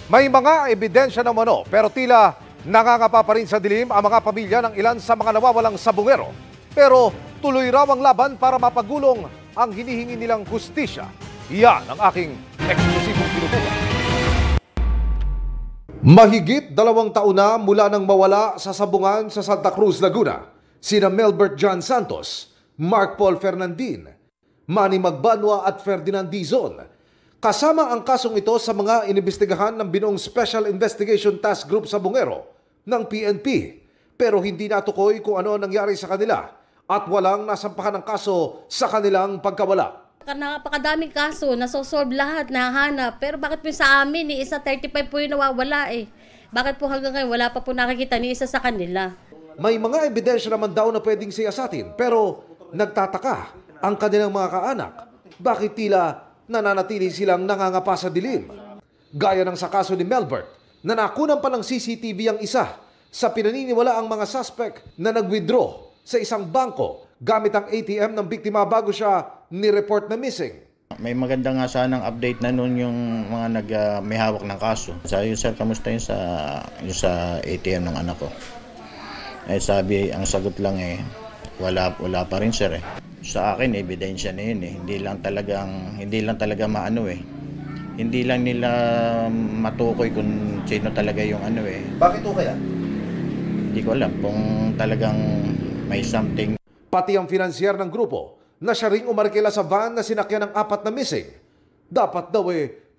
May mga ebidensya ng mano pero tila nangangapa pa rin sa dilim ang mga pamilya ng ilan sa mga nawawalang sabungero. Pero tuloy raw ang laban para mapagulong ang hinihingi nilang hustisya. Yan ang aking eksklusibong pinutukan. Mahigit 2 taon na mula nang mawala sa sabungan sa Santa Cruz, Laguna, sina Melbert John Santos, Mark Paul Fernandin, Manny Magbanwa at Ferdinand Dizon. Kasama ang kasong ito sa mga inimbestigahan ng binuong Special Investigation Task Group sa Bungero ng PNP. Pero hindi natukoy kung ano nangyari sa kanila at walang nasampahan ng kaso sa kanilang pagkawala. Napakadaming kaso, nasosolve lahat, nahanap. Pero bakit po sa amin, ni isa 35 po yung nawawala eh. Bakit po hanggang ngayon wala pa po nakikita ni isa sa kanila? May mga ebidensya naman daw na pwedeng siyasatin pero nagtataka ang kanilang mga kaanak. Bakit tila nananatili silang nangangapa sa dilim? Gaya ng sa kaso ni Melbert na nakunan pa ng CCTV ang isa sa pinaniniwala ang mga suspect na nag-withdraw sa isang bangko gamit ang ATM ng biktima bago siya ni-report na missing. May maganda nga sanang update na noon yung mga may hawak ng kaso. Sabi, sir, kamusta yun sa ATM ng anak ko? Eh sabi, ang sagot lang wala pa rin sir eh. Sa akin, ebidensya na yun eh. Hindi lang talaga maano eh. Hindi lang nila matukoy kung sino talaga yung ano eh. Bakit o kaya? Hindi ko alam kung talagang may something. Pati ang financier ng grupo na siya ring umarkila sa van na sinakyan ng 4 na missing. Dapat daw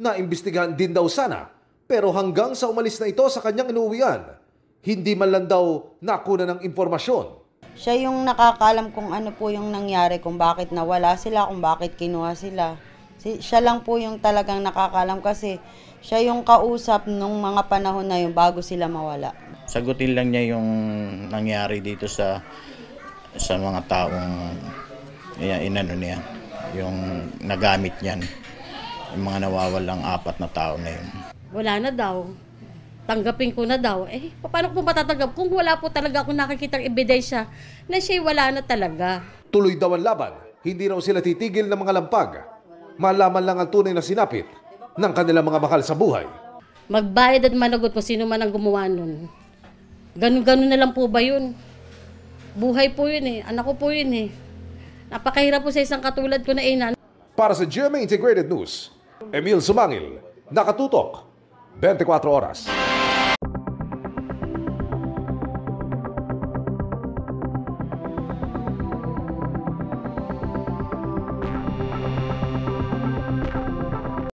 naimbestigahan din daw sana. Pero hanggang sa umalis na ito sa kanyang inuwian, hindi man lang daw nakuna ng impormasyon. Siya yung nakakaalam kung ano po yung nangyari, kung bakit nawala sila, kung bakit kinuha sila. Siya lang po yung talagang nakakaalam kasi siya yung kausap nung mga panahon na yun bago sila mawala. Sagutin lang niya yung nangyari dito sa mga taong inano niya, yung nagamit niyan, yung mga nawawalang 4 na tao na yun. Wala na daw. Tanggapin ko na daw. Paano ko matatanggap kung wala po talaga akong nakikitang ebidensya na siya wala na talaga? Tuloy daw ang laban. Hindi raw sila titigil ng mga lampag. Malaman lang ang tunay na sinapit ng kanilang mga mahal sa buhay. Magbayad at managot kung sino man ang gumawa nun. Ganun-ganun na lang po ba yun? Buhay po yun eh. Anak ko po yun eh. Napakahirap po sa isang katulad ko na ina. Para sa GMA Integrated News, Emil Sumangil, Nakatutok, 24 Oras.